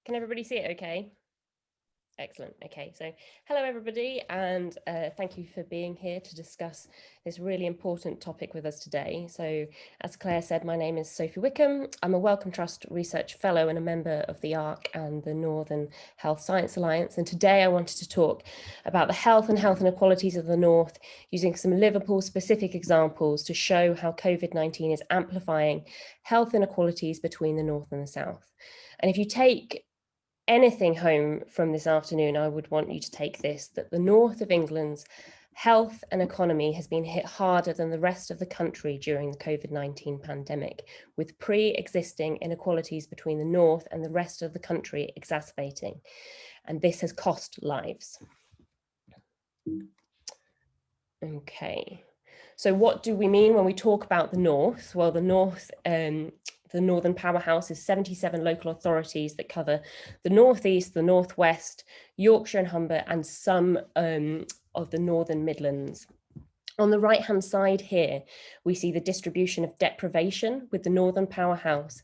Can everybody see it okay? Excellent. Okay, so hello everybody, and thank you for being here to discuss this really important topic with us today. So as Claire said, my name is Sophie Wickham. I'm a Wellcome Trust Research Fellow and a member of the ARC and the Northern Health Science Alliance. And today I wanted to talk about the health inequalities of the North, using some Liverpool specific examples to show how COVID-19 is amplifying health inequalities between the North and the South. And if you take anything home from this afternoon, I would want you to take this, that the north of England's health and economy has been hit harder than the rest of the country during the COVID-19 pandemic, with pre-existing inequalities between the north and the rest of the country exacerbating. And this has cost lives. Okay, so what do we mean when we talk about the north? Well, the north, the Northern Powerhouse is 77 local authorities that cover the northeast, the northwest, Yorkshire and Humber, and some of the northern Midlands. On the right-hand side here, we see the distribution of deprivation, with the Northern Powerhouse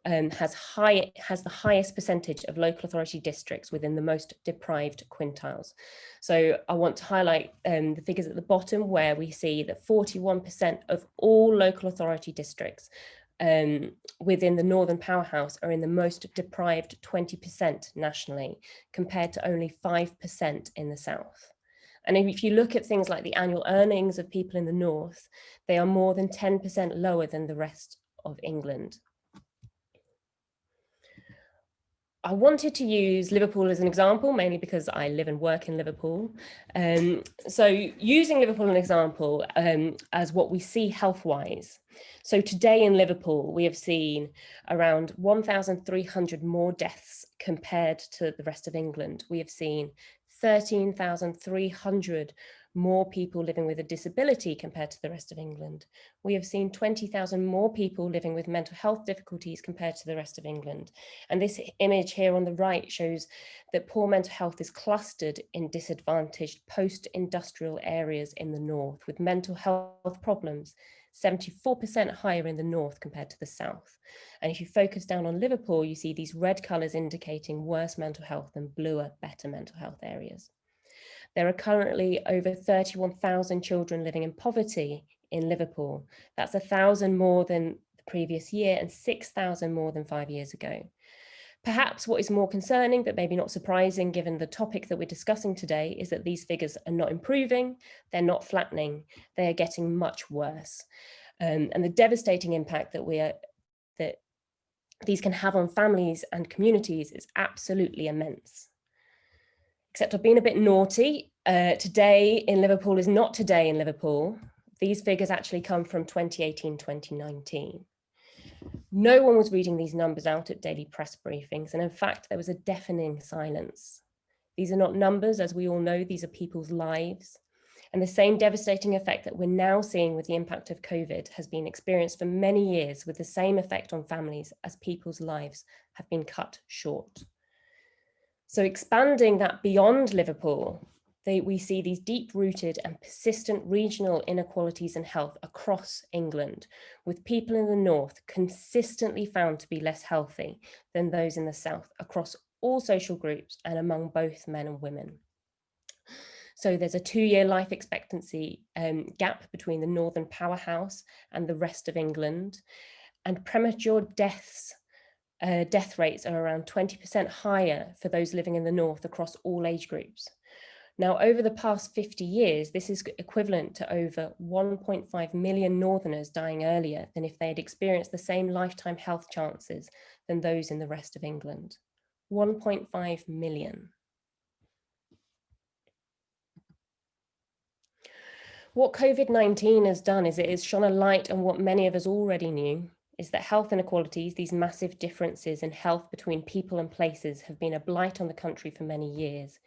has the highest percentage of local authority districts within the most deprived quintiles. So I want to highlight the figures at the bottom, where we see that 41% of all local authority districts within the Northern Powerhouse are in the most deprived 20% nationally, compared to only 5% in the South. And if you look at things like the annual earnings of people in the North, they are more than 10% lower than the rest of England. I wanted to use Liverpool as an example, mainly because I live and work in Liverpool. So using Liverpool as an example as what we see health-wise. So today in Liverpool, we have seen around 1,300 more deaths compared to the rest of England. We have seen 13,300 more people living with a disability compared to the rest of England. We have seen 20,000 more people living with mental health difficulties compared to the rest of England. And this image here on the right shows that poor mental health is clustered in disadvantaged post-industrial areas in the north, with mental health problems 74% higher in the north compared to the south. And if you focus down on Liverpool, you see these red colours indicating worse mental health and bluer, better mental health areas. There are currently over 31,000 children living in poverty in Liverpool. That's 1,000 more than the previous year and 6,000 more than 5 years ago. Perhaps what is more concerning, but maybe not surprising given the topic that we're discussing today, is that these figures are not improving, they're not flattening, they are getting much worse. And the devastating impact that these can have on families and communities is absolutely immense. Except I've been a bit naughty. Today in Liverpool is not today in Liverpool. These figures actually come from 2018-2019. No one was reading these numbers out at daily press briefings, and in fact, there was a deafening silence. These are not numbers, as we all know, these are people's lives. And the same devastating effect that we're now seeing with the impact of COVID has been experienced for many years, with the same effect on families as people's lives have been cut short. So expanding that beyond Liverpool, we see these deep-rooted and persistent regional inequalities in health across England, with people in the north consistently found to be less healthy than those in the south across all social groups and among both men and women. So there's a 2-year life expectancy gap between the Northern Powerhouse and the rest of England, and premature death rates are around 20% higher for those living in the north across all age groups. Now, over the past 50 years, this is equivalent to over 1.5 million Northerners dying earlier than if they had experienced the same lifetime health chances than those in the rest of England. 1.5 million. What COVID-19 has done is it has shone a light on what many of us already knew, is that health inequalities, these massive differences in health between people and places, have been a blight on the country for many years.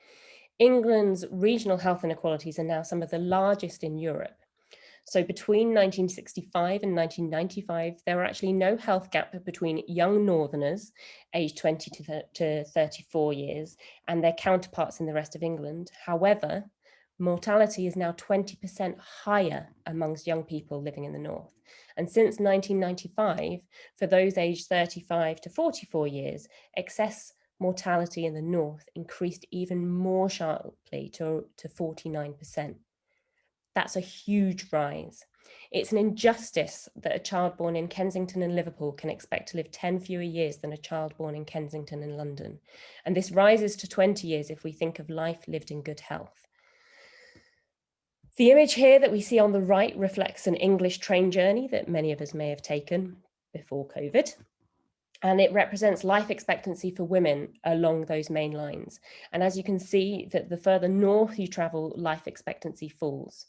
England's regional health inequalities are now some of the largest in Europe. So between 1965 and 1995, there were actually no health gap between young Northerners, aged 20 to 34 years, and their counterparts in the rest of England. However, mortality is now 20% higher amongst young people living in the north. And since 1995, for those aged 35 to 44 years, excess mortality in the north increased even more sharply to 49%. That's a huge rise. It's an injustice that a child born in Kensington and Liverpool can expect to live 10 fewer years than a child born in Kensington and London. And this rises to 20 years if we think of life lived in good health. The image here that we see on the right reflects an English train journey that many of us may have taken before COVID. And it represents life expectancy for women along those main lines. And as you can see, that the further north you travel, life expectancy falls.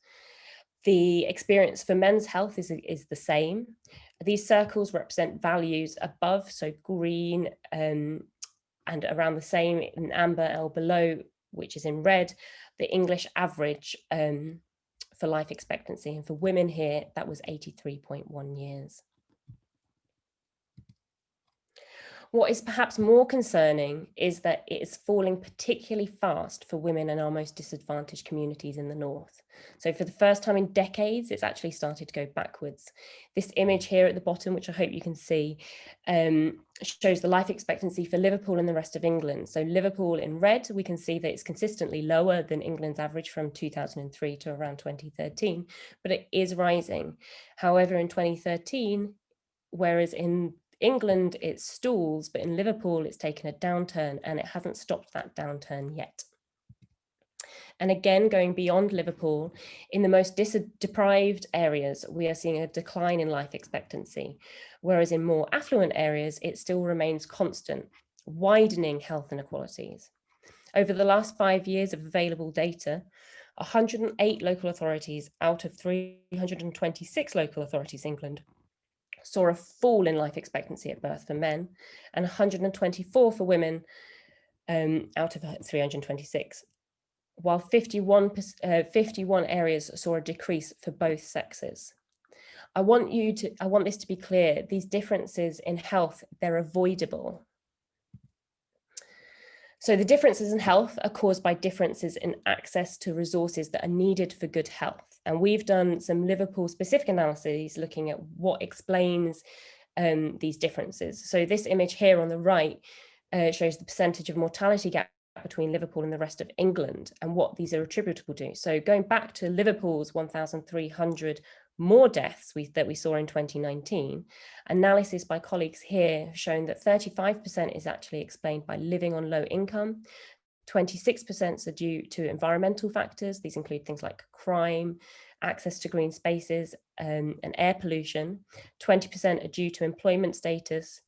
The experience for men's health is the same. These circles represent values above, so green, and around the same in amber, L below, which is in red, the English average for life expectancy. And for women here, that was 83.1 years. What is perhaps more concerning is that it is falling particularly fast for women in our most disadvantaged communities in the north. So for the first time in decades, it's actually started to go backwards. This image here at the bottom, which I hope you can see, shows the life expectancy for Liverpool and the rest of England. So Liverpool in red, we can see that it's consistently lower than England's average from 2003 to around 2013, but it is rising. However, in 2013, whereas in England, it stalls, but in Liverpool, it's taken a downturn and it hasn't stopped that downturn yet. And again, going beyond Liverpool, in the most deprived areas, we are seeing a decline in life expectancy, whereas in more affluent areas, it still remains constant, widening health inequalities. Over the last 5 years of available data, 108 local authorities out of 326 local authorities in England saw a fall in life expectancy at birth for men and 124 for women out of 326, while 51 areas saw a decrease for both sexes. I want this to be clear, these differences in health, they're avoidable. So the differences in health are caused by differences in access to resources that are needed for good health. And we've done some Liverpool specific analyses looking at what explains these differences. So this image here on the right shows the percentage of mortality gap between Liverpool and the rest of England and what these are attributable to. So going back to Liverpool's 1,300 more deaths that we saw in 2019, analysis by colleagues here have shown that 35% is actually explained by living on low income, 26% are due to environmental factors. These include things like crime, access to green spaces, and air pollution. 20% are due to employment status,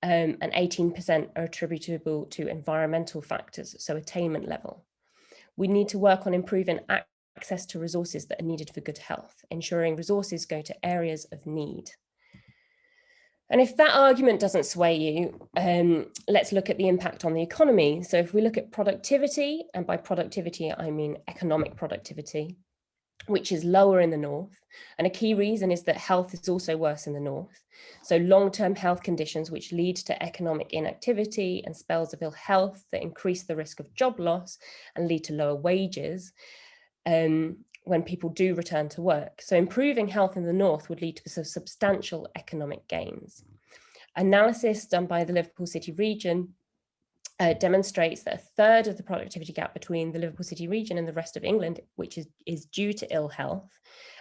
and 18% are attributable to environmental factors, so attainment level. We need to work on improving access to resources that are needed for good health, ensuring resources go to areas of need. And if that argument doesn't sway you, let's look at the impact on the economy. So if we look at productivity, and by productivity, I mean economic productivity, which is lower in the north. And a key reason is that health is also worse in the north. So long-term health conditions which lead to economic inactivity and spells of ill health that increase the risk of job loss and lead to lower wages when people do return to work. So improving health in the north would lead to substantial economic gains. Analysis done by the Liverpool City region demonstrates that a third of the productivity gap between the Liverpool City region and the rest of England, which is due to ill health,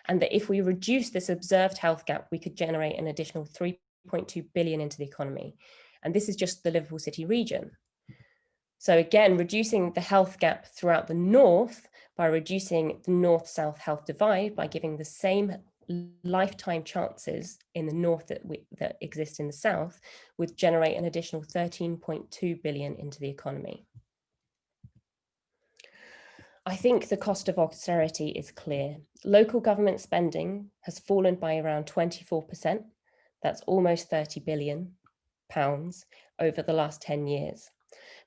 and that if we reduce this observed health gap, we could generate an additional 3.2 billion into the economy. And this is just the Liverpool City region. So again, reducing the health gap throughout the north by reducing the north-south health divide by giving the same lifetime chances in the north that exist in the south would generate an additional 13.2 billion into the economy. I think the cost of austerity is clear. Local government spending has fallen by around 24%. That's almost 30 billion pounds over the last 10 years.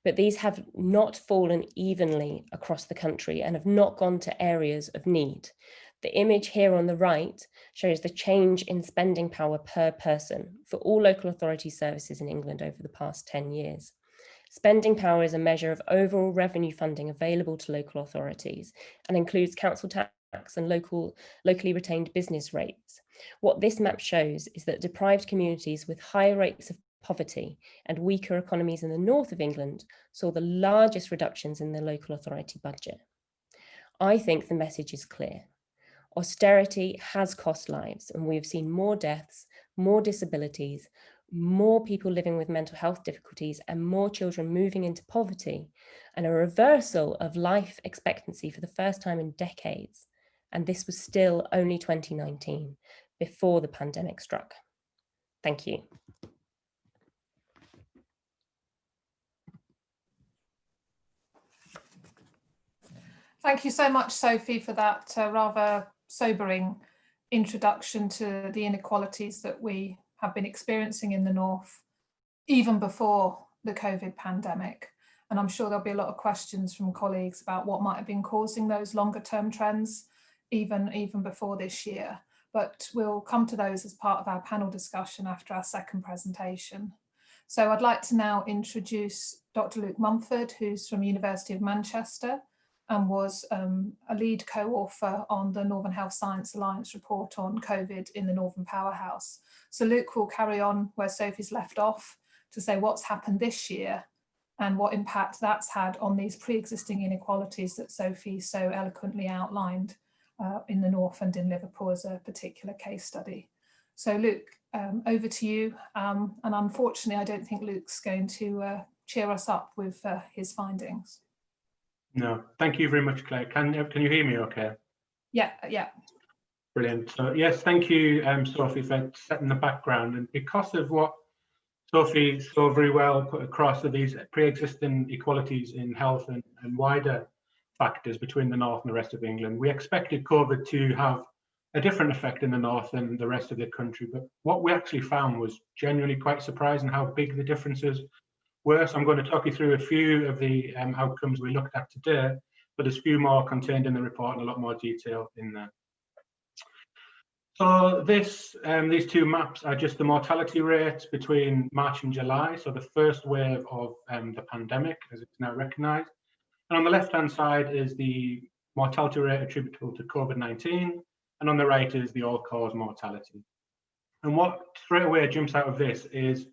But these have not fallen evenly across the country and have not gone to areas of need. The image here on the right shows the change in spending power per person for all local authority services in England over the past 10 years. Spending power is a measure of overall revenue funding available to local authorities and includes council tax and locally retained business rates. What this map shows is that deprived communities with higher rates of poverty, and weaker economies in the north of England saw the largest reductions in the local authority budget. I think the message is clear. Austerity has cost lives, and we have seen more deaths, more disabilities, more people living with mental health difficulties, and more children moving into poverty, and a reversal of life expectancy for the first time in decades. And this was still only 2019, before the pandemic struck. Thank you. Thank you so much, Sophie, for that rather sobering introduction to the inequalities that we have been experiencing in the North, even before the COVID pandemic. And I'm sure there'll be a lot of questions from colleagues about what might have been causing those longer term trends, even before this year. But we'll come to those as part of our panel discussion after our second presentation. So I'd like to now introduce Dr. Luke Mumford, who's from University of Manchester, and was a lead co-author on the Northern Health Science Alliance report on COVID in the Northern Powerhouse. So Luke will carry on where Sophie's left off to say what's happened this year and what impact that's had on these pre-existing inequalities that Sophie so eloquently outlined in the North and in Liverpool as a particular case study. So Luke, over to you. And unfortunately, I don't think Luke's going to cheer us up with his findings. No, thank you very much, Claire. Can you hear me okay? Yeah. Brilliant. So yes, thank you, Sophie, for setting the background. And because of what Sophie so very well put across, of these pre-existing equalities in health and wider factors between the North and the rest of England, we expected COVID to have a different effect in the North than the rest of the country. But what we actually found was genuinely quite surprising how big the differences were. So I'm going to talk you through a few of the outcomes we looked at today, but there's a few more contained in the report and a lot more detail in there. So these two maps are just the mortality rates between March and July, so the first wave of the pandemic, as it's now recognised. And on the left-hand side is the mortality rate attributable to COVID-19, and on the right is the all-cause mortality. And what straight away jumps out of this is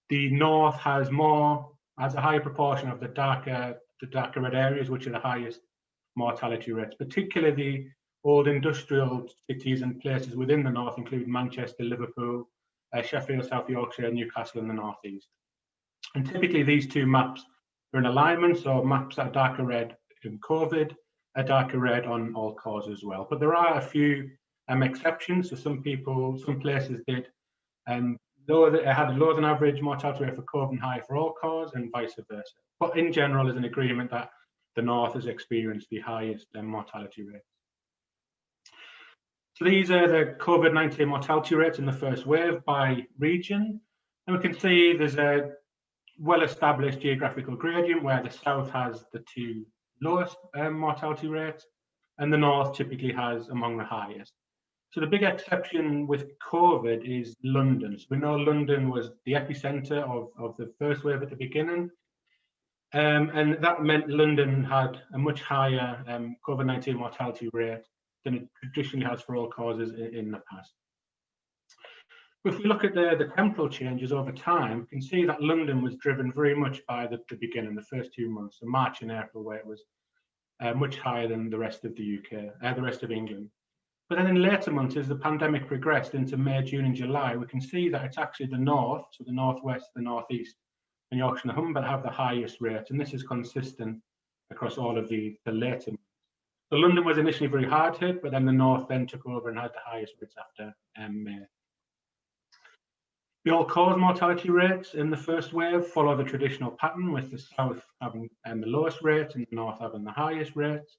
the North has a higher proportion of the darker red areas, which are the highest mortality rates, particularly the old industrial cities and places within the North, including Manchester, Liverpool, Sheffield, South Yorkshire, Newcastle in the North East. And typically these two maps are in alignment, so maps that are darker red in COVID, a darker red on all cause as well. But there are a few exceptions. So some places did had a lower than average mortality rate for COVID and high for all cause, and vice versa. But in general, there's an agreement that the North has experienced the highest mortality rates. So these are the COVID-19 mortality rates in the first wave by region. And we can see there's a well-established geographical gradient where the South has the two lowest mortality rates, and the North typically has among the highest. So the big exception with COVID is London. So we know London was the epicenter of the first wave at the beginning. And that meant London had a much higher COVID-19 mortality rate than it traditionally has for all causes in the past. If we look at the temporal changes over time, we can see that London was driven very much by the beginning, the first 2 months, so March and April, where it was much higher than the rest of the UK, the rest of England. But then in later months, as the pandemic progressed into May, June and July, we can see that it's actually the North, so the Northwest, the Northeast and Yorkshire and Humber have the highest rates, and this is consistent across all of the later months. So London was initially very hard hit, but then the North then took over and had the highest rates after May. The all-cause mortality rates in the first wave follow the traditional pattern, with the South having the lowest rates and the North having the highest rates.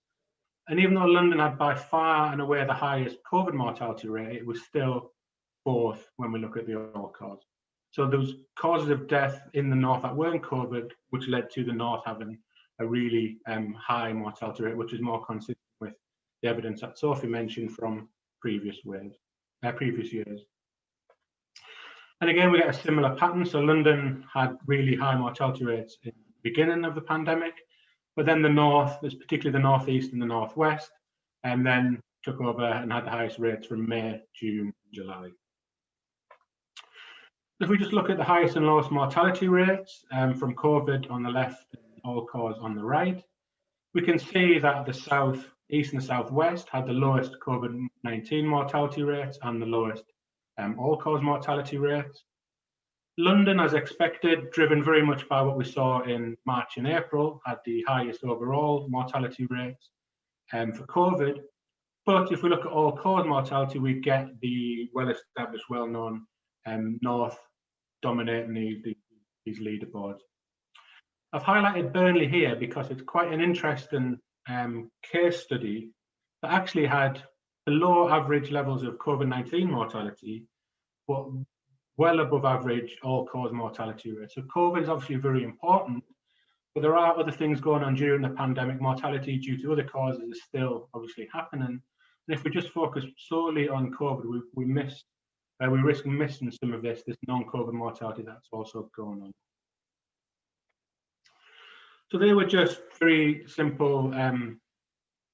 And even though London had by far and away the highest COVID mortality rate, it was still fourth when we look at the all-cause. So there was causes of death in the North that weren't COVID, which led to the North having a really high mortality rate, which is more consistent with the evidence that Sophie mentioned from previous years. And again, we get a similar pattern. So London had really high mortality rates in the beginning of the pandemic, but then the North, particularly the Northeast and the Northwest, and then took over and had the highest rates from May, June, July. If we just look at the highest and lowest mortality rates from COVID on the left and all cause on the right, we can see that the south east and the southwest had the lowest COVID-19 mortality rates and the lowest all cause mortality rates. London, as expected, driven very much by what we saw in March and April, had the highest overall mortality rates for COVID. But if we look at all cause mortality, we get the well-established, well-known North dominating these leaderboards. I've highlighted Burnley here because it's quite an interesting case study that actually had below average levels of COVID-19 mortality, but well above average all-cause mortality rate. So COVID is obviously very important, but there are other things going on during the pandemic. Mortality due to other causes is still obviously happening. And if we just focus solely on COVID, we risk missing some of this non-COVID mortality that's also going on. So they were just very simple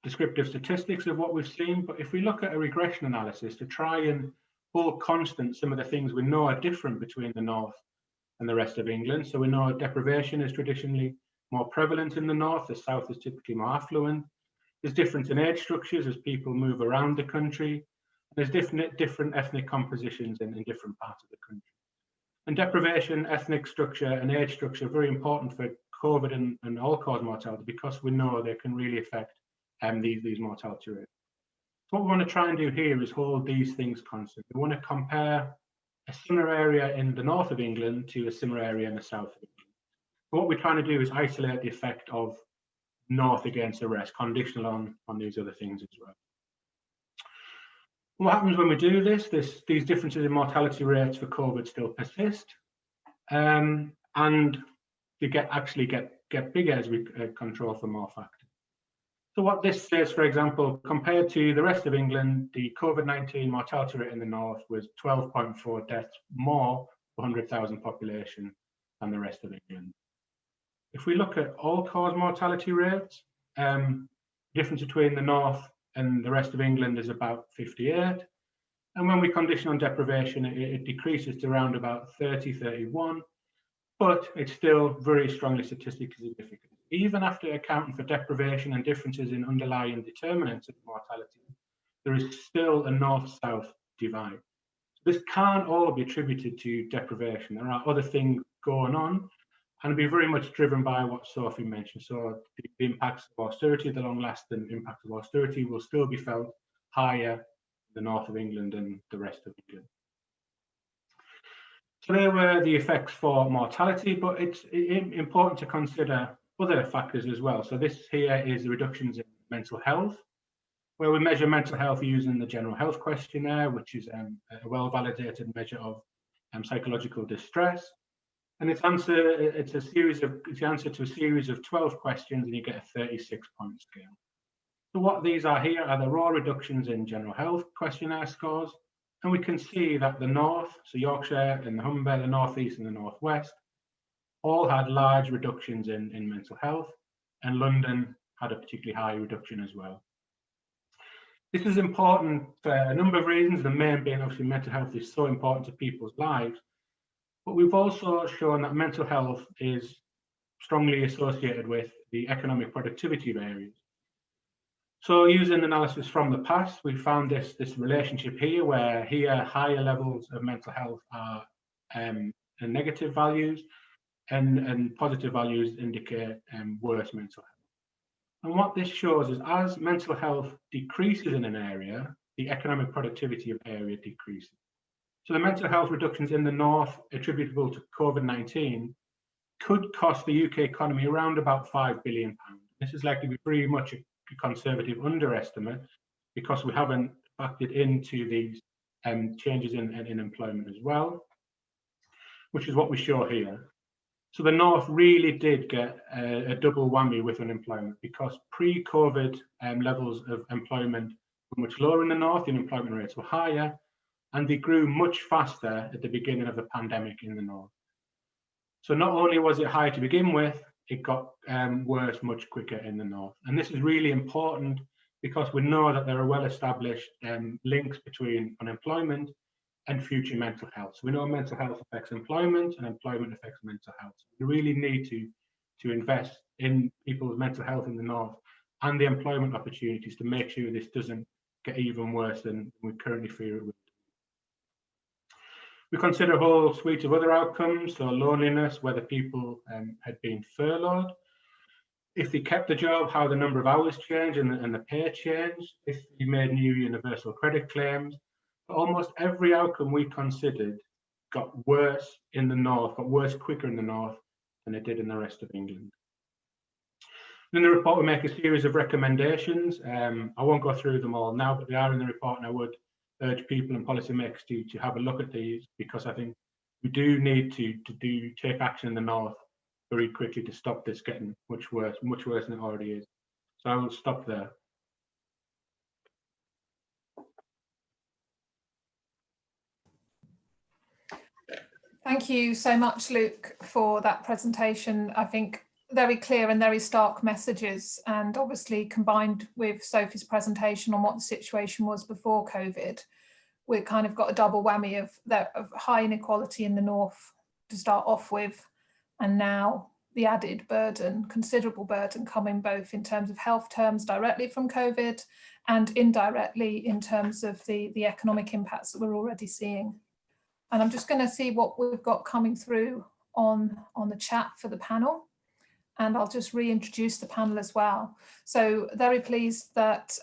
descriptive statistics of what we've seen. But if we look at a regression analysis to try and hold constant some of the things we know are different between the north and the rest of England. So we know deprivation is traditionally more prevalent in the north, the south is typically more affluent. There's difference in age structures as people move around the country. There's different ethnic compositions in different parts of the country. And deprivation, ethnic structure and age structure are very important for COVID and all-cause mortality because we know they can really affect these mortality rates. So what we want to try and do here is hold these things constant. We want to compare a similar area in the north of England to a similar area in the south of England. But what we're trying to do is isolate the effect of north against the rest, conditional on these other things as well. What happens when we do this? These differences in mortality rates for COVID still persist, and they actually get bigger as we control for more factors. So what this says, for example, compared to the rest of England, the COVID-19 mortality rate in the north was 12.4 deaths more per 100,000 population than the rest of England. If we look at all-cause mortality rates, difference between the north and the rest of England is about 58. And when we condition on deprivation, it decreases to around about 30, 31, but it's still very strongly statistically significant. Even after accounting for deprivation and differences in underlying determinants of mortality, there is still a north-south divide. This can't all be attributed to deprivation. There are other things going on, and it'll be very much driven by what Sophie mentioned. So the impacts of austerity, the long-lasting impacts of austerity will still be felt higher in the north of England than the rest of England. So there were the effects for mortality, but it's important to consider other factors as well. So this here is the reductions in mental health, where we measure mental health using the general health questionnaire, which is a well-validated measure of psychological distress. And it's the answer to a series of 12 questions, and you get a 36-point scale. So what these are here are the raw reductions in general health questionnaire scores. And we can see that the north, so Yorkshire and the Humber, the northeast and the northwest, all had large reductions in mental health, and London had a particularly high reduction as well. This is important for a number of reasons, the main being obviously mental health is so important to people's lives. But we've also shown that mental health is strongly associated with the economic productivity of areas. So using analysis from the past, we found this relationship here, where here higher levels of mental health are negative values, and positive values indicate worse mental health. And what this shows is as mental health decreases in an area, the economic productivity of the area decreases. So the mental health reductions in the north attributable to COVID-19 could cost the UK economy around about £5 billion. This is likely to be pretty much a conservative underestimate because we haven't factored into these changes in employment as well, which is what we show here. So the north really did get a double whammy with unemployment because pre-COVID levels of employment were much lower in the north, the unemployment rates were higher, and they grew much faster at the beginning of the pandemic in the north. So not only was it high to begin with, it got worse much quicker in the north. And this is really important because we know that there are well-established links between unemployment and future mental health. So we know mental health affects employment and employment affects mental health. We really need to invest in people's mental health in the north and the employment opportunities to make sure this doesn't get even worse than we currently fear it would. We consider a whole suite of other outcomes, so loneliness, whether people had been furloughed, if they kept the job, how the number of hours changed and the pay changed, if they made new universal credit claims. But almost every outcome we considered got worse in the north, got worse quicker in the north than it did in the rest of England. In the report, we make a series of recommendations. I won't go through them all now, but they are in the report, and I would urge people and policymakers to have a look at these, because I think we do need to take action in the north very quickly to stop this getting much worse than it already is. So I will stop there. Thank you so much, Luke, for that presentation. I think very clear and very stark messages, and obviously combined with Sophie's presentation on what the situation was before COVID, we've kind of got a double whammy of high inequality in the north to start off with, and now the added burden, considerable burden, coming both in terms of health terms directly from COVID and indirectly in terms of the economic impacts that we're already seeing. And I'm just going to see what we've got coming through on the chat for the panel. And I'll just reintroduce the panel as well. So very pleased that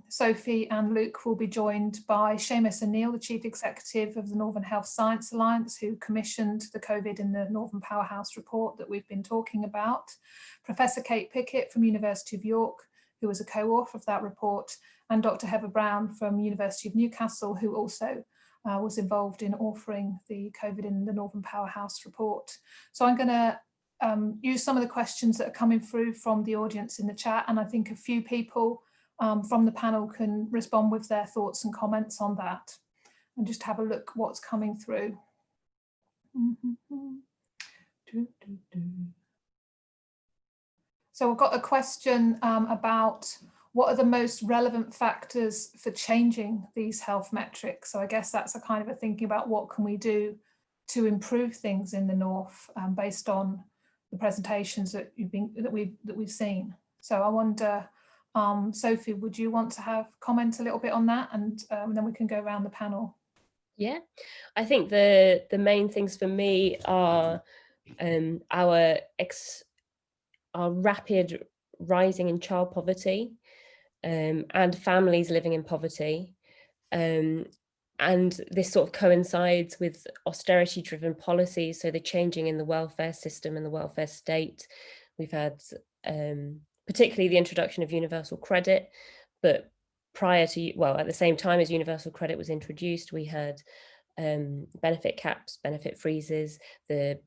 Sophie and Luke will be joined by Seamus O'Neill, the Chief Executive of the Northern Health Science Alliance, who commissioned the COVID in the Northern Powerhouse report that we've been talking about, Professor Kate Pickett from University of York, who was a co-author of that report, and Dr. Heather Brown from University of Newcastle, who also was involved in authoring the COVID in the Northern Powerhouse report. So I'm going to use some of the questions that are coming through from the audience in the chat, and I think a few people from the panel can respond with their thoughts and comments on that, and just have a look what's coming through. So I've got a question about what are the most relevant factors for changing these health metrics. So I guess that's a kind of a thinking about what can we do to improve things in the north based on the presentations that we've seen. So I wonder, Sophie, would you want to comment a little bit on that, and then we can go around the panel? Yeah, I think the main things for me are our rapid rising in child poverty and families living in poverty. And this sort of coincides with austerity-driven policies, so the changing in the welfare system and the welfare state. We've had particularly the introduction of universal credit, but prior to, well, at the same time as universal credit was introduced, we had benefit caps, benefit freezes, the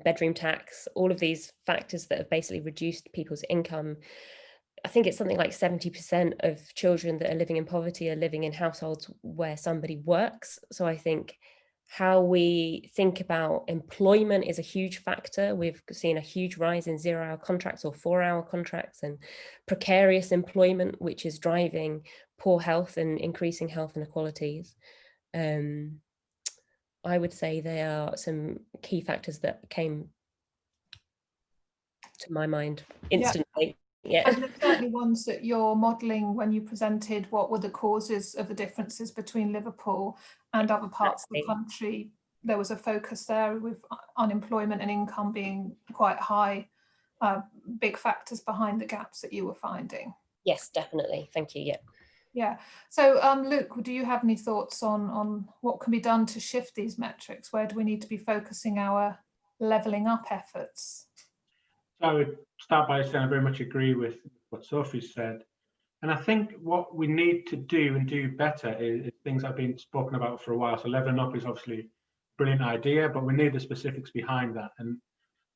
bedroom tax, all of these factors that have basically reduced people's income. I think it's something like 70% of children that are living in poverty are living in households where somebody works. So I think how we think about employment is a huge factor. We've seen a huge rise in 0-hour contracts or 4-hour contracts and precarious employment, which is driving poor health and increasing health inequalities. I would say there are some key factors that came to my mind instantly. Yeah. And there's certainly ones that you're modelling when you presented what were the causes of the differences between Liverpool and other parts of the country. There was a focus there with unemployment and income being quite high, big factors behind the gaps that you were finding. Yes, definitely. Thank you. Yeah. Yeah. So Luke, do you have any thoughts on what can be done to shift these metrics? Where do we need to be focusing our levelling up efforts? So I would start by saying I very much agree with what Sophie said. And I think what we need to do and do better is things that have been spoken about for a while. So levelling up is obviously a brilliant idea, but we need the specifics behind that. And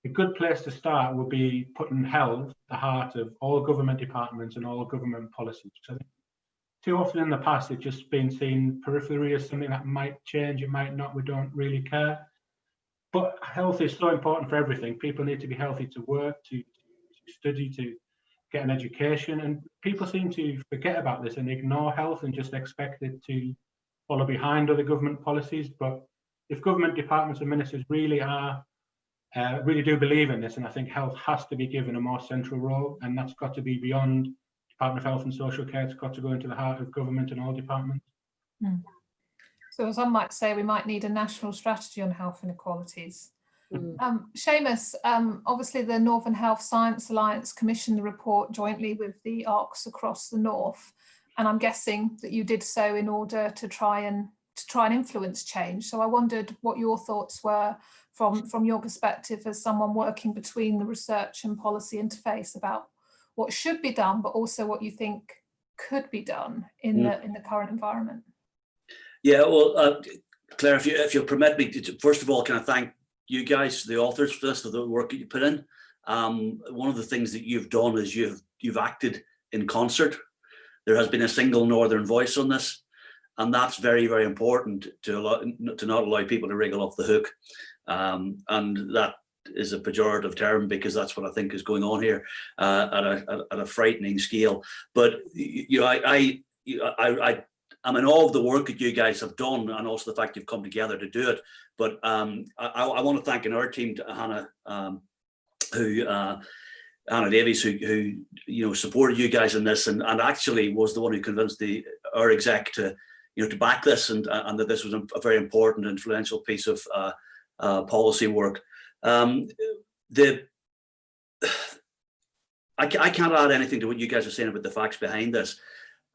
a good place to start would be putting health at the heart of all government departments and all government policies. So I think too often in the past, it's just been seen peripherally as something that might change, it might not, we don't really care. But health is so important for everything. People need to be healthy to work, to study, to get an education. And people seem to forget about this and ignore health and just expect it to follow behind other government policies. But if government departments and ministers really do believe in this, and I think health has to be given a more central role, and that's got to be beyond Department of Health and Social Care. It's got to go into the heart of government and all departments. Mm. So some might say we might need a national strategy on health inequalities. Seamus, obviously the Northern Health Science Alliance commissioned the report jointly with the ARCs across the north, and I'm guessing that you did so in order to try and influence change. So I wondered what your thoughts were from your perspective as someone working between the research and policy interface about what should be done, but also what you think could be done in the current environment. Yeah, well, Claire, if you'll permit me, first of all, can I thank you guys, the authors, for this, for the work that you put in. One of the things that you've done is you've acted in concert. There has been a single Northern voice on this, and that's very, very important to not allow people to wriggle off the hook. And that is a pejorative term because that's what I think is going on here at a frightening scale. But I'm in awe of the work that you guys have done, and also the fact you've come together to do it. But I want to thank in our team Hannah, Hannah Davies, who supported you guys in this, and actually was the one who convinced our exec to back this, and that this was a very important, influential piece of policy work. I can't add anything to what you guys are saying about the facts behind this.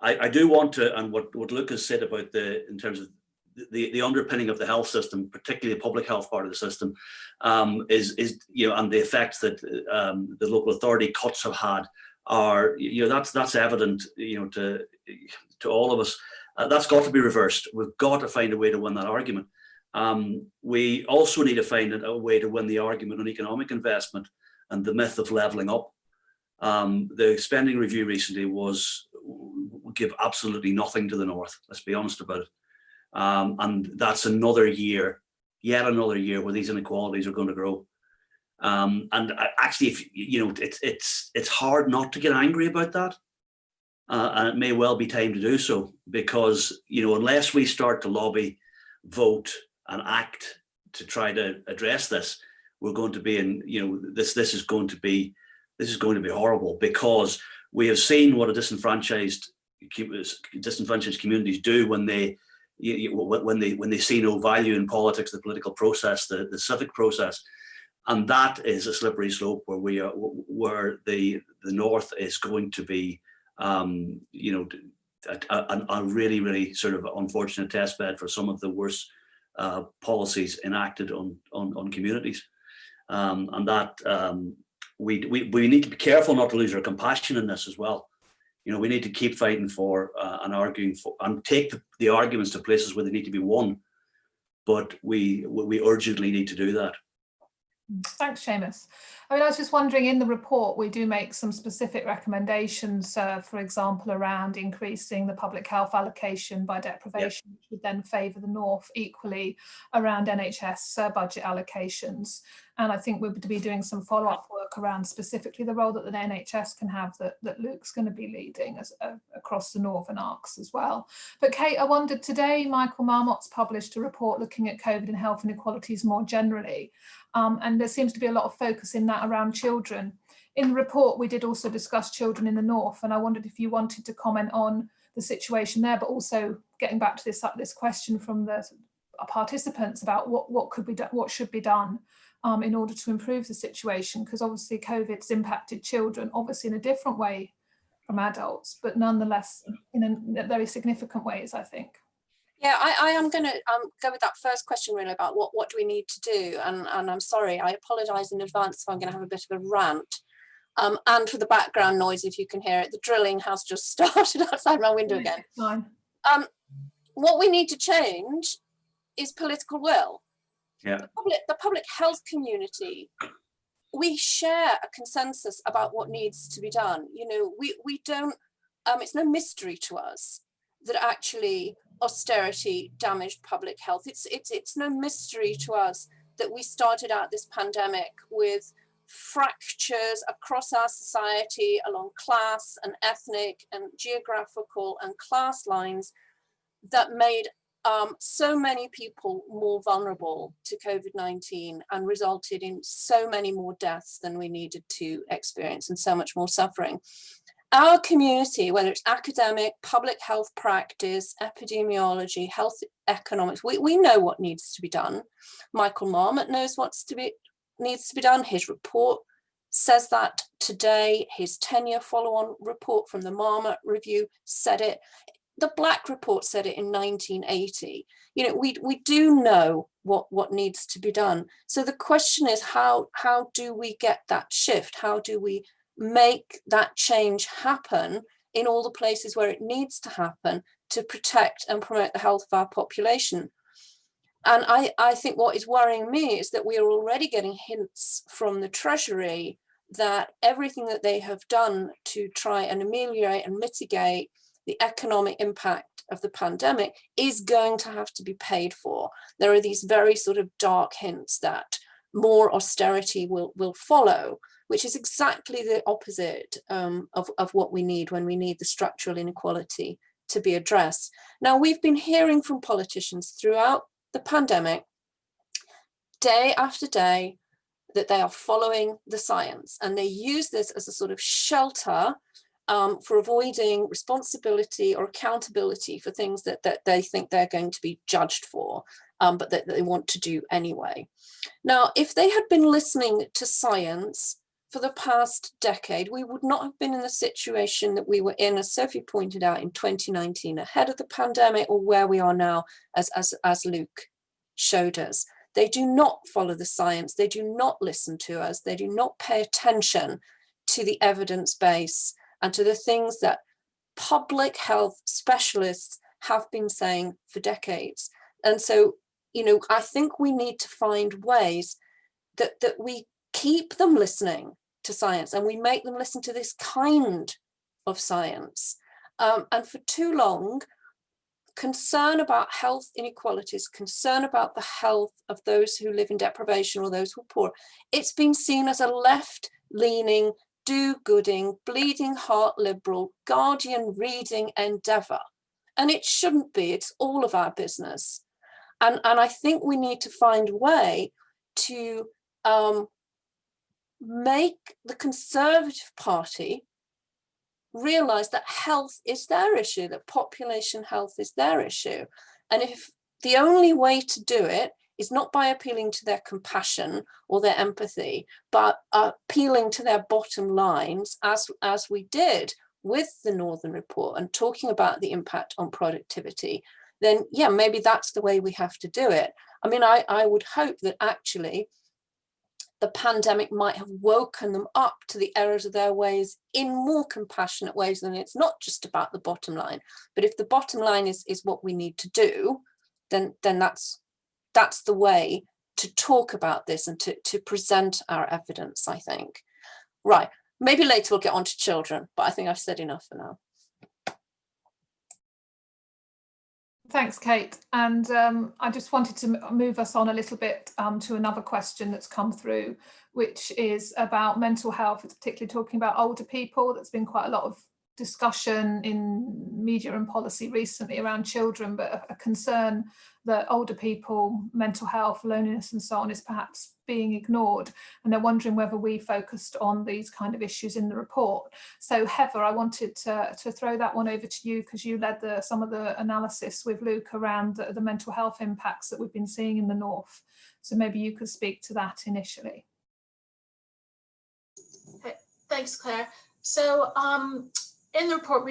I do want to, and what Luke has said about in terms of the underpinning of the health system, particularly the public health part of the system, is and the effects that the local authority cuts have had are that's evident to all of us. That's got to be reversed. We've got to find a way to win that argument. We also need to find a way to win the argument on economic investment and the myth of levelling up. The spending review recently will give absolutely nothing to the north. Let's be honest about it. And that's another year, yet another year, where these inequalities are going to grow. And actually, if it's hard not to get angry about that, and it may well be time to do so, because unless we start to lobby, vote, and act to try to address this, we're going to be in this is going to be horrible, because we have seen what a disenfranchised communities do when they see no value in politics, the political process, the civic process, and that is a slippery slope where the north is going to be a really, really sort of unfortunate test bed for some of the worst policies enacted on communities, and that we need to be careful not to lose our compassion in this as well. We need to keep fighting for and arguing for, and take the arguments to places where they need to be won. But we urgently need to do that. Thanks, Seamus. I was just wondering, in the report, we do make some specific recommendations, for example, around increasing the public health allocation by deprivation, which would then favour the north, equally around NHS budget allocations. And I think we'll be doing some follow-up work around specifically the role that the NHS can have, that Luke's going to be leading across the northern arcs as well. But Kate, I wondered, today Michael Marmot's published a report looking at COVID and health inequalities more generally. And there seems to be a lot of focus in that around children. In the report, we did also discuss children in the north, and I wondered if you wanted to comment on the situation there, but also getting back to this question from the participants about what should be done in order to improve the situation, because obviously COVID's impacted children, obviously in a different way from adults, but nonetheless in a very significant ways, I think. Yeah, I am going to go with that first question really about what do we need to do, and I'm sorry, I apologise in advance if I'm going to have a bit of a rant, and for the background noise, if you can hear it, the drilling has just started outside my window again. Fine. What we need to change is political will. Yeah. The public health community, we share a consensus about what needs to be done. We don't, it's no mystery to us that actually austerity damaged public health. It's no mystery to us that we started out this pandemic with fractures across our society along class and ethnic and geographical and class lines that made so many people more vulnerable to COVID-19 and resulted in so many more deaths than we needed to experience and so much more suffering. Our community, whether it's academic, public health practice, epidemiology, health economics, we know what needs to be done. Michael Marmot knows needs to be done. His report says that today. His 10-year follow-on report from the Marmot Review said it. The Black Report said it in 1980. You know, we do know what needs to be done. So the question is, how do we get that shift? How do we make that change happen in all the places where it needs to happen to protect and promote the health of our population? And I think what is worrying me is that we are already getting hints from the Treasury that everything that they have done to try and ameliorate and mitigate the economic impact of the pandemic is going to have to be paid for. There are these very sort of dark hints that more austerity will follow, which is exactly the opposite of what we need when we need the structural inequality to be addressed. Now, we've been hearing from politicians throughout the pandemic, day after day, that they are following the science, and they use this as a sort of shelter for avoiding responsibility or accountability for things that they think they're going to be judged for, but that they want to do anyway. Now, if they had been listening to science for the past decade, we would not have been in the situation that we were in, as Sophie pointed out, in 2019, ahead of the pandemic, or where we are now, as Luke showed us. They do not follow the science. They do not listen to us. They do not pay attention to the evidence base and to the things that public health specialists have been saying for decades. And so, you know, I think we need to find ways that we keep them listening to science and we make them listen to this kind of science. And for too long, concern about health inequalities, concern about the health of those who live in deprivation or those who are poor, it's been seen as a left-leaning, do-gooding, bleeding heart liberal, guardian reading endeavour. And it shouldn't be, it's all of our business. And I think we need to find a way to make the Conservative Party realise that health is their issue, that population health is their issue. And if the only way to do it is not by appealing to their compassion or their empathy, but appealing to their bottom lines, as we did with the Northern Report and talking about the impact on productivity, then yeah, maybe that's the way we have to do it. I mean, I would hope that actually the pandemic might have woken them up to the errors of their ways in more compassionate ways. And it's not just about the bottom line, but if the bottom line is what we need to do, then that's the way to talk about this and to present our evidence, I think. Right, maybe later we'll get on to children, but I think I've said enough for now. Thanks, Kate. And I just wanted to move us on a little bit to another question that's come through, which is about mental health. It's particularly talking about older people. There's been quite a lot of discussion in media and policy recently around children, but a concern that older people, mental health, loneliness and so on is perhaps being ignored. And they're wondering whether we focused on these kind of issues in the report. So Heather, I wanted to throw that one over to you, because you led some of the analysis with Luke around the mental health impacts that we've been seeing in the North. So maybe you could speak to that initially. Thanks, Claire. So in the report,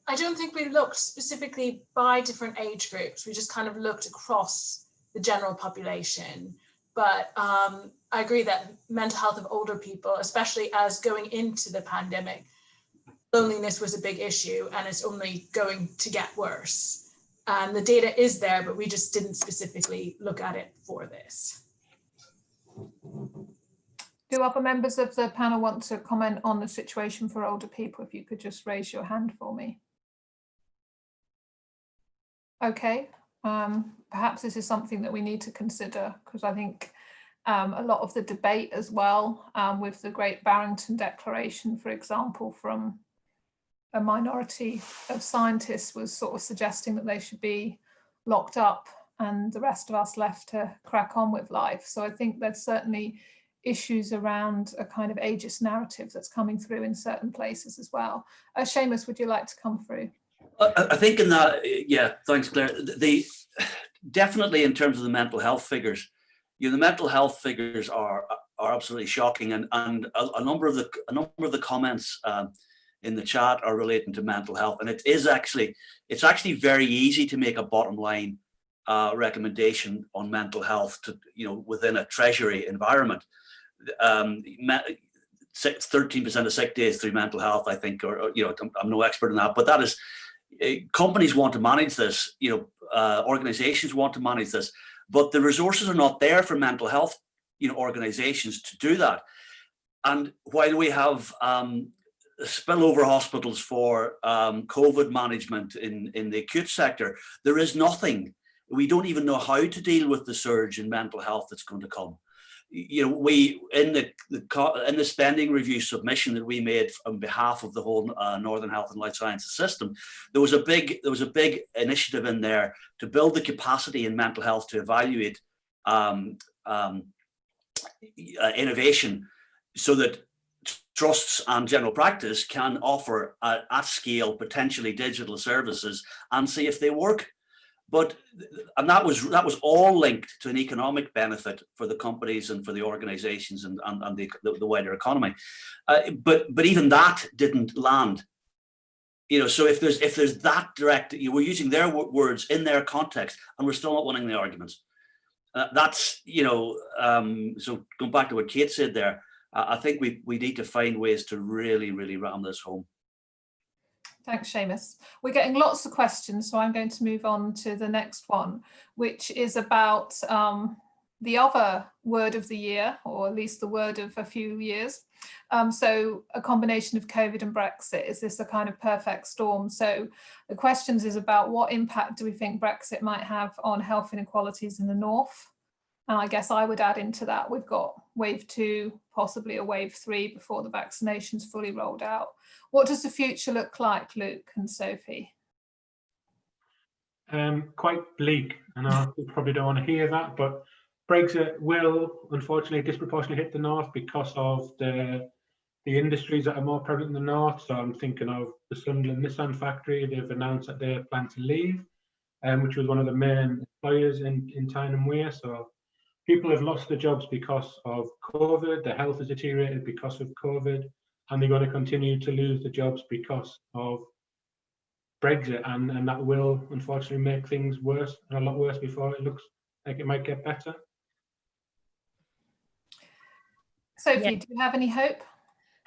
I don't think we looked specifically by different age groups. We just kind of looked across the general population. But I agree that mental health of older people, especially as going into the pandemic, loneliness was a big issue and it's only going to get worse. And the data is there, but we just didn't specifically look at it for this. Do other members of the panel want to comment on the situation for older people? If you could just raise your hand for me. Okay, perhaps this is something that we need to consider, because I think a lot of the debate as well, with the Great Barrington Declaration, for example, from a minority of scientists, was sort of suggesting that they should be locked up and the rest of us left to crack on with life. So I think there's certainly issues around a kind of ageist narrative that's coming through in certain places as well. Seamus, would you like to come through? I think in that, yeah, thanks, Claire. Definitely in terms of the mental health figures, the mental health figures are absolutely shocking, and a number of the comments in the chat are relating to mental health, and it's actually very easy to make a bottom line recommendation on mental health to within a treasury environment. 13% of sick days through mental health, I think, or I'm no expert in that, but that is, companies want to manage this, organizations want to manage this, but the resources are not there for mental health organizations to do that. And while we have spillover hospitals for COVID management in the acute sector, there is nothing. We don't even know how to deal with the surge in mental health that's going to come. We in the spending review submission that we made on behalf of the whole Northern Health and Life Sciences system, there was a big initiative in there to build the capacity in mental health to evaluate innovation, so that trusts and general practice can offer at scale potentially digital services and see if they work. And that was all linked to an economic benefit for the companies and for the organizations and the wider economy. But even that didn't land. So if there's that direct, we're using their words in their context, and we're still not winning the arguments. That's so going back to what Kate said there, I think we need to find ways to really, really ram this home. Thanks, Seamus. We're getting lots of questions, so I'm going to move on to the next one, which is about the other word of the year, or at least the word of a few years. So a combination of COVID and Brexit. Is this a kind of perfect storm? So the questions is about what impact do we think Brexit might have on health inequalities in the North? And I guess I would add into that, we've got wave 2, possibly a wave 3 before the vaccination's fully rolled out. What does the future look like, Luke and Sophie? Quite bleak, and I probably don't want to hear that, but Brexit will unfortunately disproportionately hit the North because of the industries that are more prevalent in the North. So I'm thinking of the Sunderland Nissan factory. They've announced that they plan to leave, which was one of the main employers in Tyne and Wear. So people have lost their jobs because of COVID, their health has deteriorated because of COVID, and they're going to continue to lose the jobs because of Brexit, and that will unfortunately make things worse, and a lot worse before it looks like it might get better. Sophie, Yeah. do you have any hope?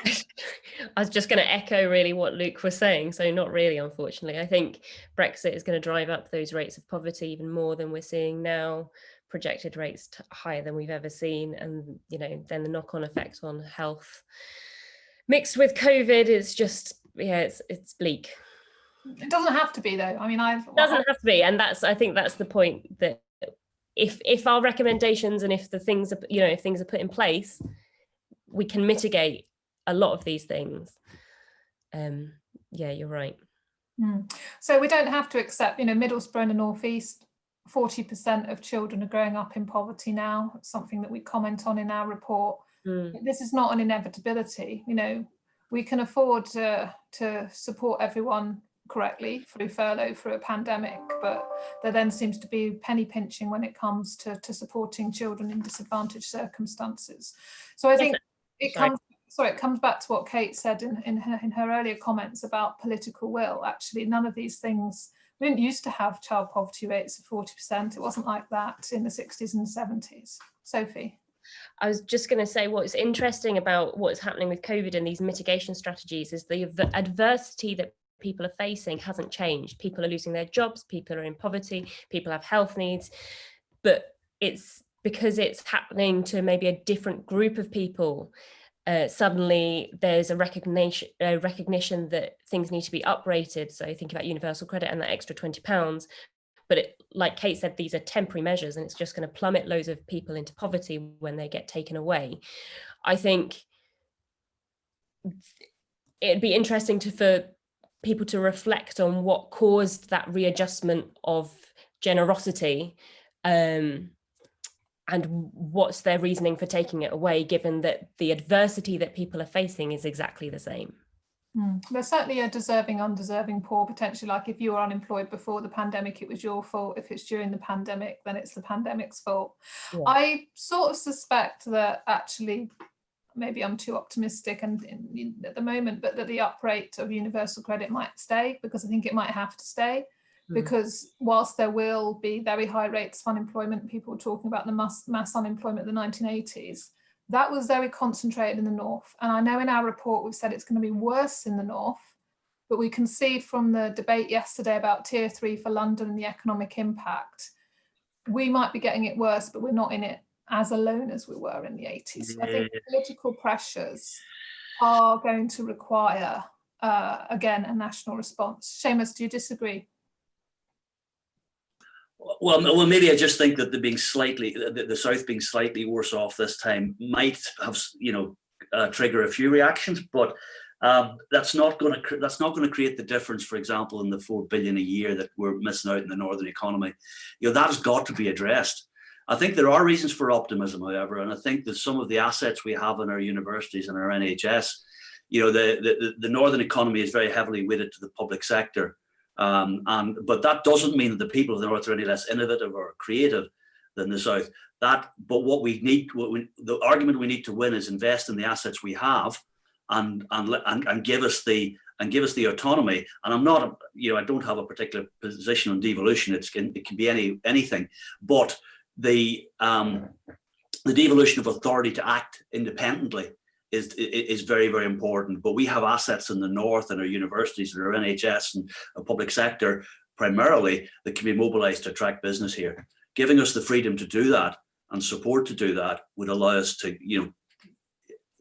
I was just going to echo really what Luke was saying. So not really, unfortunately. I think Brexit is going to drive up those rates of poverty even more than we're seeing now, projected rates higher than we've ever seen. And, then the knock-on effect on health mixed with COVID is just, it's bleak. It doesn't have to be, though. I mean, it doesn't have to be. And I think that's the point, that if our recommendations and if the things are, if things are put in place, we can mitigate a lot of these things. Yeah, you're right. So we don't have to accept, Middlesbrough and the North East, 40% of children are growing up in poverty now. It's something that we comment on in our report. This is not an inevitability. We can afford to support everyone correctly through furlough, through a pandemic, but there then seems to be penny pinching when it comes to supporting children in disadvantaged circumstances. So I think it comes back to what Kate said in her earlier comments about political will. Actually, none of these things, we didn't used to have child poverty rates of 40%. It wasn't like that in the 60s and 70s. Sophie? I was just going to say, what's interesting about what's happening with COVID and these mitigation strategies is the adversity that people are facing hasn't changed. People are losing their jobs, people are in poverty, people have health needs, but it's because it's happening to maybe a different group of people. Suddenly there's a recognition that things need to be uprated. So think about universal credit and that extra £20, But like Kate said, these are temporary measures, and it's just going to plummet loads of people into poverty when they get taken away. I think it'd be interesting for people to reflect on what caused that readjustment of generosity, and what's their reasoning for taking it away, given that the adversity that people are facing is exactly the same. There's certainly a deserving, undeserving poor, potentially. Like if you were unemployed before the pandemic, it was your fault. If it's during the pandemic, then it's the pandemic's fault. Yeah. I sort of suspect that actually, maybe I'm too optimistic and at the moment, but that the up rate of universal credit might stay, because I think it might have to stay. Because whilst there will be very high rates of unemployment, people were talking about the mass unemployment in the 1980s, that was very concentrated in the north. And I know in our report we've said it's going to be worse in the north, but we can see from the debate yesterday about tier 3 for London and the economic impact, we might be getting it worse, but we're not in it as alone as we were in the 80s. So I think political pressures are going to require, again, a national response. Seamus, do you disagree? Well, maybe I just think that the South being slightly worse off this time might have, trigger a few reactions, but that's not going to create the difference. For example, in the $4 billion a year that we're missing out in the northern economy, that has got to be addressed. I think there are reasons for optimism, however, and I think that some of the assets we have in our universities and our NHS, the northern economy is very heavily weighted to the public sector. But that doesn't mean that the people of the north are any less innovative or creative than the south. But the argument we need to win is invest in the assets we have, and give us the autonomy. And I'm not, I don't have a particular position on devolution. It can be anything, but the devolution of authority to act independently is very, very important. But we have assets in the north and our universities and our NHS and our public sector primarily that can be mobilized to attract business here. Giving us the freedom to do that and support to do that would allow us to,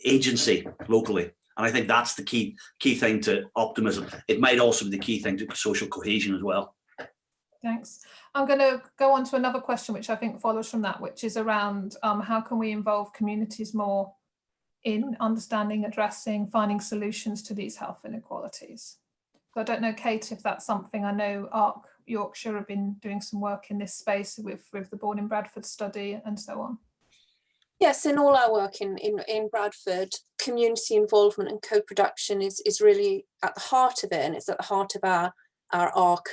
agency locally. And I think that's the key thing to optimism. It might also be the key thing to social cohesion as well. Thanks. I'm going to go on to another question, which I think follows from that, which is around how can we involve communities more in understanding, addressing, finding solutions to these health inequalities. So I don't know, Kate, if that's something. I know ARC Yorkshire have been doing some work in this space with the Born in Bradford study and so on. Yes, in all our work in Bradford, community involvement and co-production is really at the heart of it, and it's at the heart of our ARC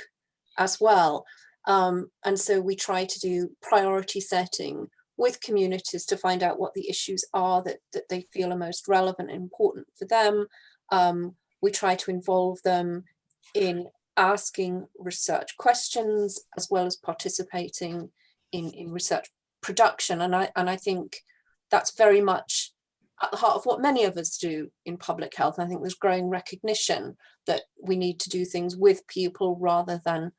as well. And so we try to do priority setting with communities to find out what the issues are that they feel are most relevant and important for them. We try to involve them in asking research questions as well as participating in research production. And I think that's very much at the heart of what many of us do in public health. And I think there's growing recognition that we need to do things with people rather than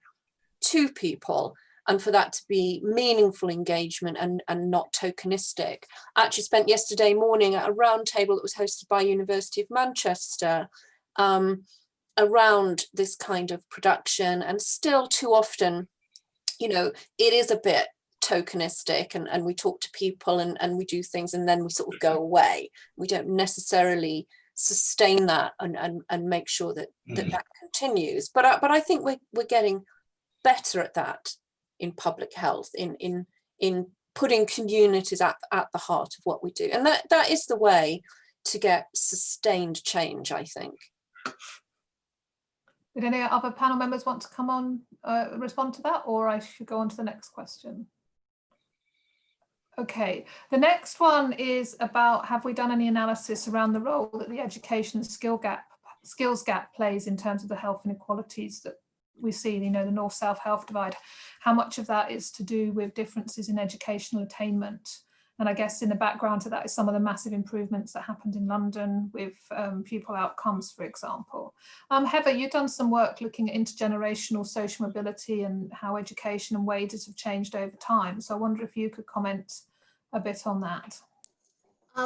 to people, and for that to be meaningful engagement and not tokenistic. I actually spent yesterday morning at a roundtable that was hosted by University of Manchester around this kind of production, and still too often, it is a bit tokenistic, and we talk to people and we do things and then we sort of go away. We don't necessarily sustain that and make sure that continues. But I think we're getting better at that in public health, in putting communities at the heart of what we do. And that is the way to get sustained change, I think. Did any other panel members want to come on, respond to that, or I should go on to the next question? Okay, the next one is about, have we done any analysis around the role that the education and skills gap plays in terms of the health inequalities that we see, the north-south health divide? How much of that is to do with differences in educational attainment? And I guess in the background to that is some of the massive improvements that happened in London with pupil outcomes, for example. Heather, you've done some work looking at intergenerational social mobility and how education and wages have changed over time. So I wonder if you could comment a bit on that.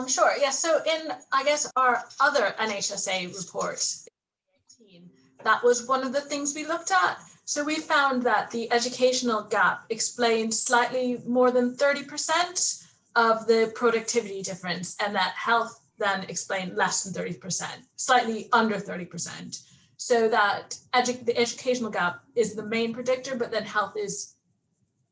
Sure, yeah, so in, I guess, our other NHSA report, that was one of the things we looked at. So we found that the educational gap explained slightly more than 30% of the productivity difference, and that health then explained less than 30%, slightly under 30%. So that the educational gap is the main predictor, but then health is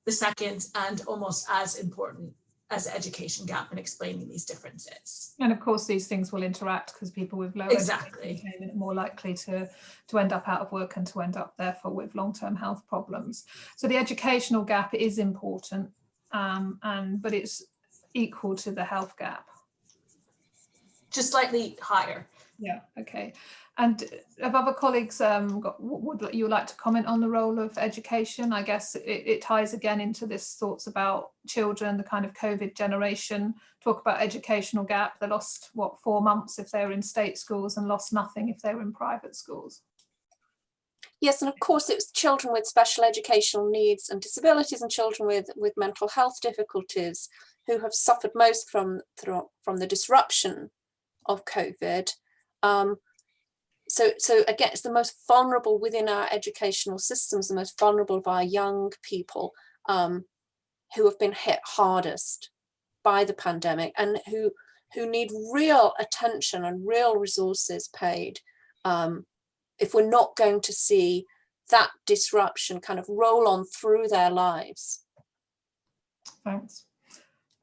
the second and almost as important as the education gap in explaining these differences. And of course, these things will interact, because people with low education attainment are more likely to end up out of work and to end up therefore with long-term health problems. So the educational gap is important, but it's equal to the health gap. Just slightly higher. Yeah, okay. And have other colleagues would you like to comment on the role of education? I guess it ties again into this thoughts about children, the kind of COVID generation, talk about educational gap. They lost, what, 4 months if they were in state schools and lost nothing if they were in private schools. Yes, and of course it's children with special educational needs and disabilities and children with mental health difficulties who have suffered most from the disruption of COVID. So again, it's the most vulnerable within our educational systems, the most vulnerable of our young people who have been hit hardest by the pandemic, and who need real attention and real resources paid if we're not going to see that disruption kind of roll on through their lives. Thanks.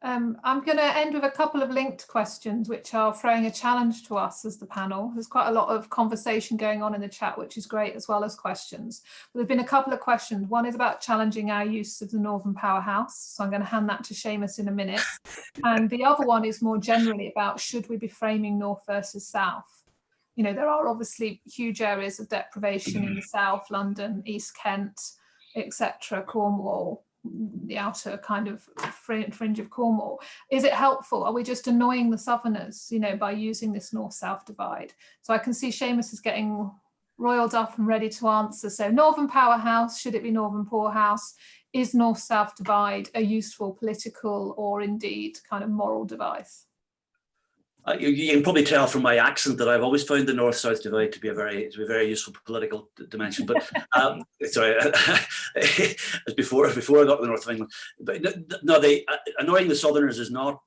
I'm going to end with a couple of linked questions which are throwing a challenge to us as the panel. There's quite a lot of conversation going on in the chat, which is great, as well as questions. But there've been a couple of questions. One is about challenging our use of the Northern Powerhouse, so I'm going to hand that to Seamus in a minute. And the other one is more generally about, should we be framing North versus South? You know, there are obviously huge areas of deprivation in the South, London, East Kent, etc., Cornwall, the outer kind of fringe of Cornwall. Is it helpful? Are we just annoying the Southerners, you know, by using this North-South divide? So I can see Seamus is getting roiled up and ready to answer. So Northern Powerhouse, should it be Northern Poorhouse? Is North-South divide a useful political or indeed kind of moral device? You can probably tell from my accent that I've always found the North-South divide to be a very useful political dimension. But sorry, before I got to the north of England. But no, annoying the Southerners is not.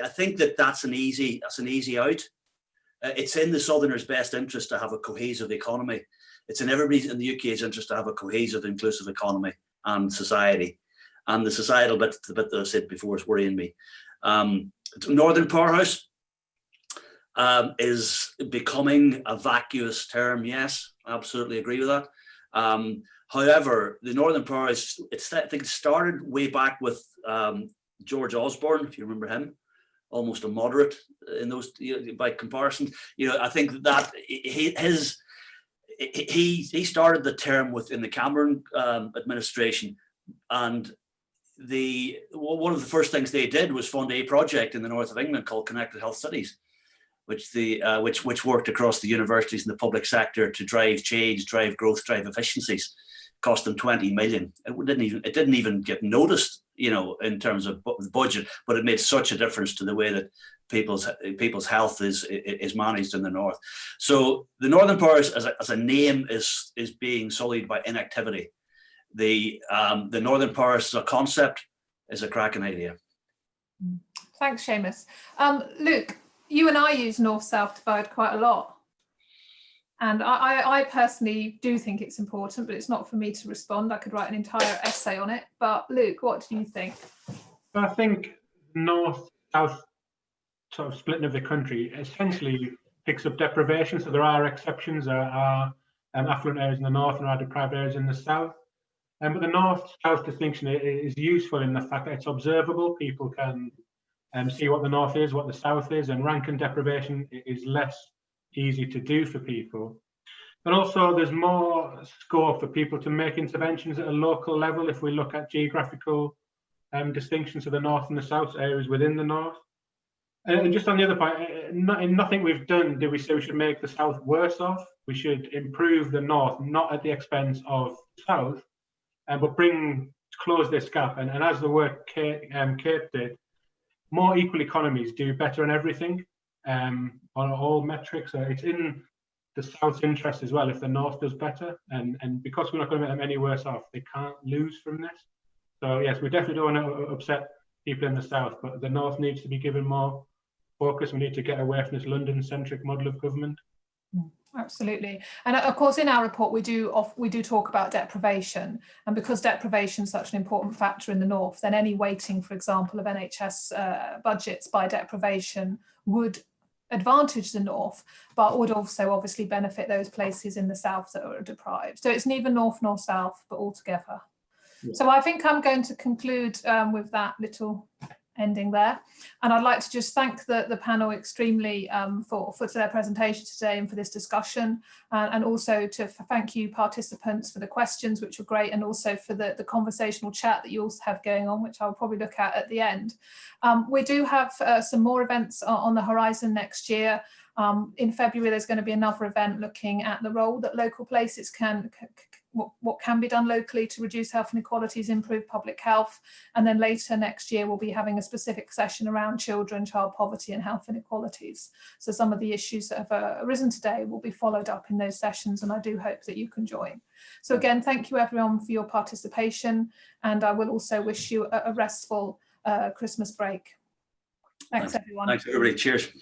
I think that's an easy out. It's in the Southerners' best interest to have a cohesive economy. It's in everybody's in the UK's interest to have a cohesive, inclusive economy and society. And the societal bit, the bit that I said before, is worrying me. Northern Powerhouse is becoming a vacuous term. Yes, I absolutely agree with that. However, the Northern Powerhouse, I think it started way back with George Osborne, if you remember him, almost a moderate in those, by comparison. I think that he started the term within the Cameron administration, and one of the first things they did was fund a project in the north of England called Connected Health Cities, which worked across the universities and the public sector to drive change, drive growth, drive efficiencies. Cost them 20 million. It didn't even get noticed, in terms of the budget, but it made such a difference to the way that people's health is managed in the north. So the Northern Powerhouse as a name is being sullied by inactivity. The Northern Powerhouse as a concept is a cracking idea. Thanks, Seamus. Luke, you and I use North-South divide quite a lot. And I personally do think it's important, but it's not for me to respond. I could write an entire essay on it. But Luke, what do you think? I think North-South sort of splitting of the country essentially picks up deprivation. So there are exceptions. There are affluent areas in the north and there are deprived areas in the south. But the North-South distinction is useful in the fact that it's observable. People can see what the north is, what the south is, and ranking deprivation is less easy to do for people. But also there's more scope for people to make interventions at a local level if we look at geographical distinctions of the north and the south, areas within the north. And just on the other point, in nothing we've done do we say we should make the south worse off. We should improve the north, not at the expense of the south, but close this gap. And as the work Kate did, more equal economies do better in everything, on all metrics. So it's in the South's interest as well if the North does better, and because we're not going to make them any worse off, they can't lose from this. So yes, we definitely don't want to upset people in the South, but the North needs to be given more focus. We need to get away from this London-centric model of government. Absolutely. And of course, in our report, we do talk about deprivation. And because deprivation is such an important factor in the North, then any weighting, for example, of NHS budgets by deprivation would advantage the North, but would also obviously benefit those places in the South that are deprived. So it's neither North nor South, but all together. Yeah. So I think I'm going to conclude with that little ending there, and I'd like to just thank the panel extremely for their presentation today and for this discussion, and also to thank you participants for the questions, which were great, and also for the conversational chat that you also have going on, which I'll probably look at the end. We do have some more events on the horizon next year. In February, there's going to be another event looking at the role that local places what can be done locally to reduce health inequalities, improve public health. And then later next year, we'll be having a specific session around children, child poverty and health inequalities. So some of the issues that have arisen today will be followed up in those sessions, and I do hope that you can join. So again, thank you everyone for your participation, and I will also wish you a restful Christmas break. Thanks everyone. Thanks everybody, cheers.